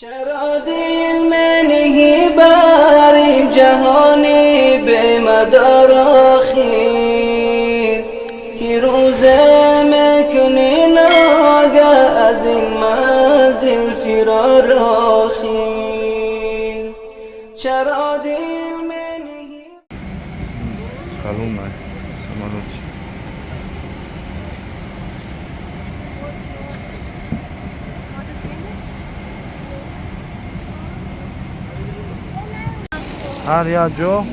چرا دل میں نہیں باری جهانی به مدار آخر که روز میکنی ناگه از این منزل فرار آخر چرا دل میں نہیں خلوم ہے سمانوت هر یا جا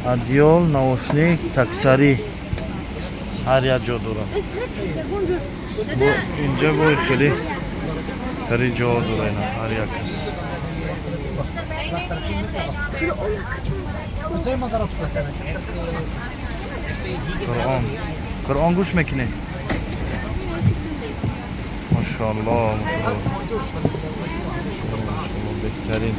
ادیال نوشنیک تکسری هر یا جا دورم اینجا باید خیلی تری جا دوره اینا هر یا کس قرآن گوش میکنه ماشاءالله ماشاءالله بهترین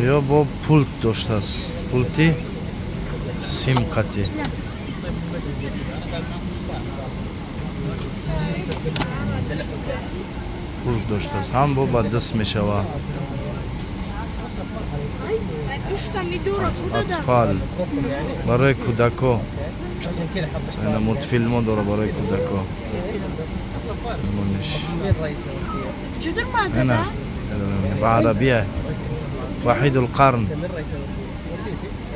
یا با پولت داشته است پولتی سیم قطعی پولت داشته است هم با دست میشوه اطفال برای کودکا اینا ملتفیلم ها داره برای کودکا هنا بعربية وحيد القرن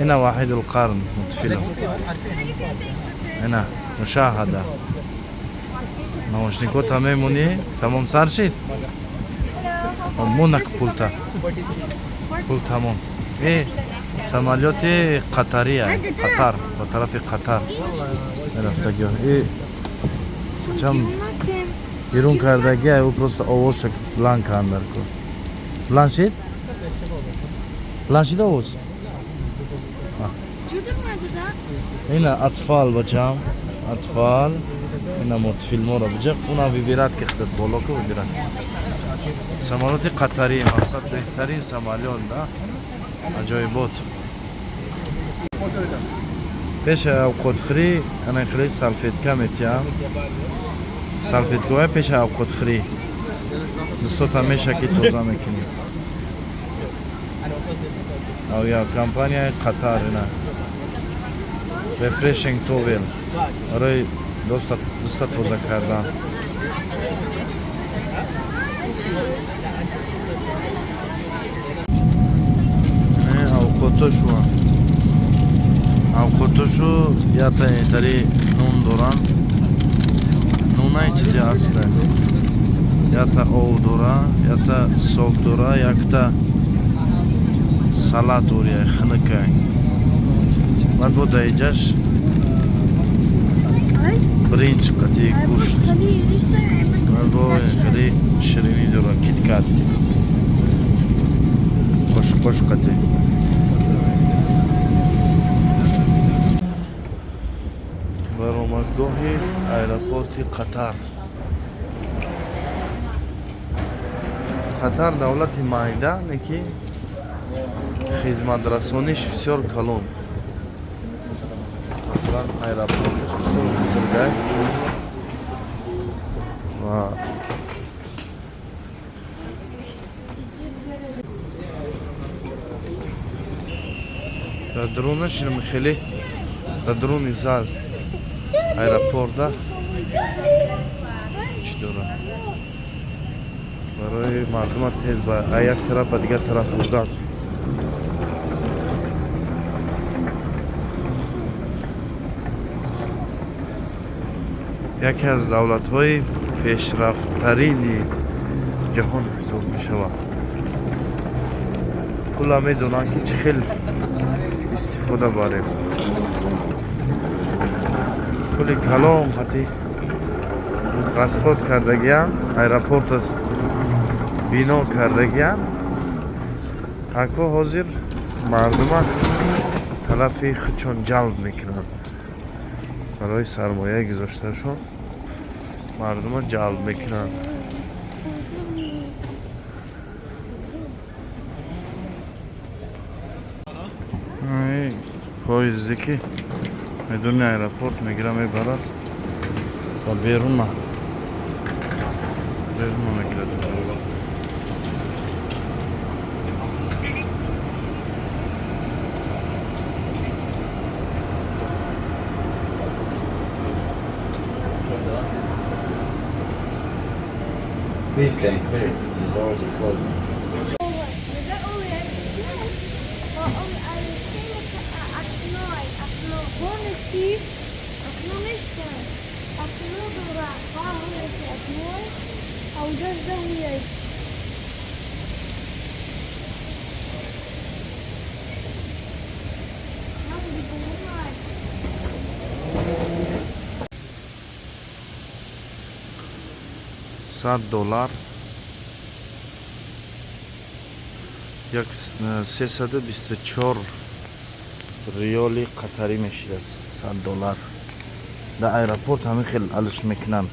هنا وحيد القرن متفيلم هنا مشاهدة نوشنيكوت هميموني تمام سر شد مونك پولتا پولت همون ايه سماليات قطرية قطر بطرف قطر رفته گه ايه چم بیرون کردگی او просто آواز شد بلند کندر کن بلند شد؟ بلند شد آواز؟ اینا اطفال بچم اطفال اینا متفیلم ها را بجه اونا ببیرد که خدت بالا که ببیرد سمالات قطری مقصد بهترین سمالیان ده عجایبات پیش اوقات خری انا خری سلفیت کمیتیم سلفیتگاه پیش اوقات خری دوستات همیشه که توزه میکنیم او یا کمپانی قطر نه ریفریشنگ توویل برای دوستا توزه کردن نه اوقاتشو یا تا اینطوری نون دارن نون این چیزی هسته یا تا او داره یا تا سوک داره یا تا سلات دوریه خنکه بعد بود ایجاش برینج قطعی گوشت بعد بود خیلی شیرینی داره کیت کات خوش قطعی برآمدگاه ایرپورت قطر قطر دولت مایدانه که خدمت رسانیش بسیار کلان مثلا ایرپورتش بسیار بزرگه و در درونش اینم خیلی در درون زال ایرپورت چی داره برای مردم تیز با یک طرف و دیگر طرف بودن یکی از دولت‌های پیشرفت‌ترین جهان حساب می‌شود. کلا می‌دونن که چه خیلی استفاده باریم. کلی کلام حتی رسخت کردگیان ایرپورت از بینا کردگیان اکو حاضر مردم طرفی خودشون جلب میکنند برای سرمایه گذاشتهشون مردم جلب میکنند پاییزدی که میدونه ایرپورت میگیره میبرد و بیرون میگیرد. Please stand clear. The doors are closing. $100 як 324 ریالی قطری میشه. $100 در ایرپورت همین خیلی علش میکنن.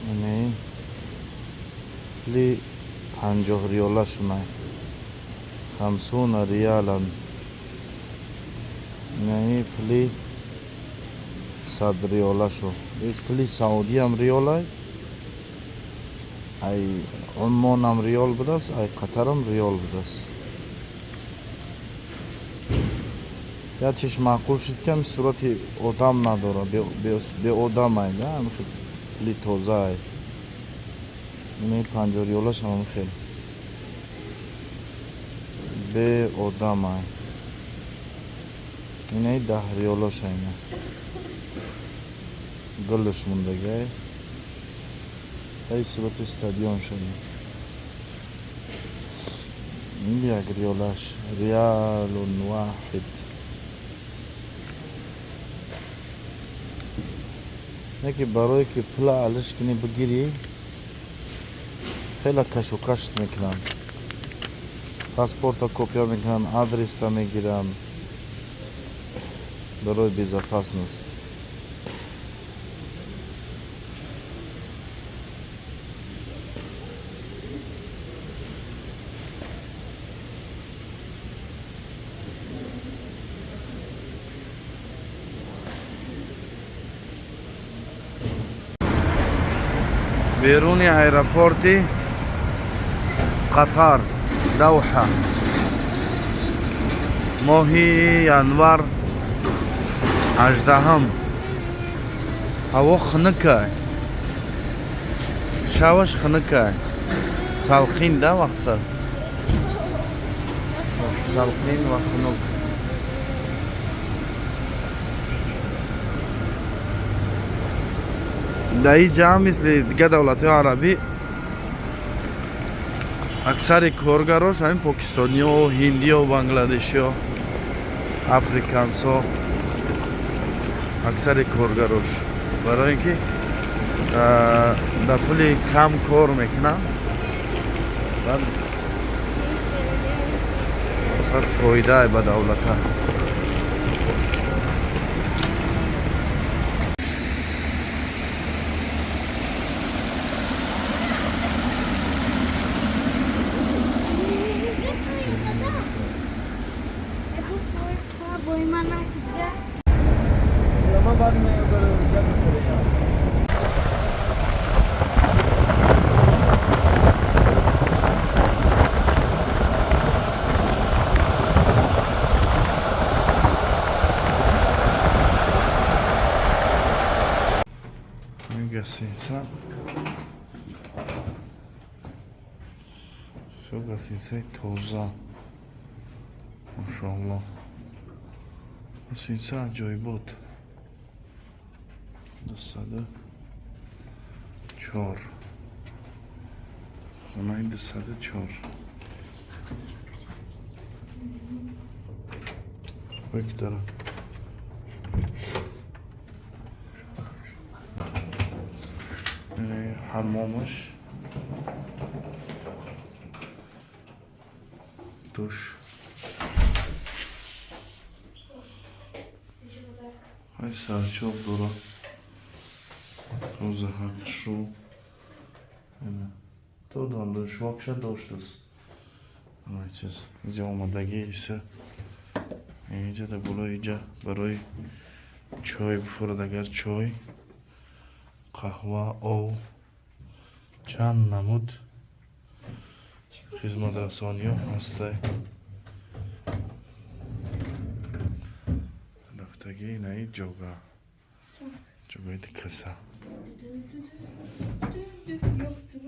اینه لی 50 ریاله شونه 50 ریالن. اینه پلی 100 ریاله شو. این پلی سعودی هم ریاله ای عمان هم ریال بدست ای قطر هم ریال بدست. یا چیش معقول شد که هم صورت آدم نداره به آدم ای هم خیلی توزه ای. اینه 50 ریالش هم خیلی به آدم ای. اینه 10 ریالش اینه گلش موندگه ای صورت استادیوم شده. این یک ریالش ریال واحد. نکی برای که پلا علش کنی بگیری خیلی کش و کشت میکنن. پاسپورت کپیا میکنن، آدرس تا میگیرن. برای безопасность. بیرون ایرپورت قطر دوحه ماه ینور 18 هوا خنکه شوش خنکه سالخین ده مقصد سالخین و خنک. در اینجا مثل دیگه دولت عربی اکثر کارگراش همین پاکستانی و هندی و بنگلادشی و افریکانس ها اکثر کارگراش برای اینکه در پولی کم کار میکنن اصلا فایده به دولت ها. Gasinsel. Şu gasinsel toza. Maşallah. Gasinsel acayip بود. دستاده چهار خونه این دستاده چهار بک دارم. حمامش duş های سرچوب دورا روزه هم شو تو دانده شواک شد داشت است چیز اینجا آمادگی ایسا اینجا در بلو اینجا برای چای بفرد اگر چای قهوه او چند نمود خدمت رسانی هسته رفتگی نه جوگا جوگای کسا You have to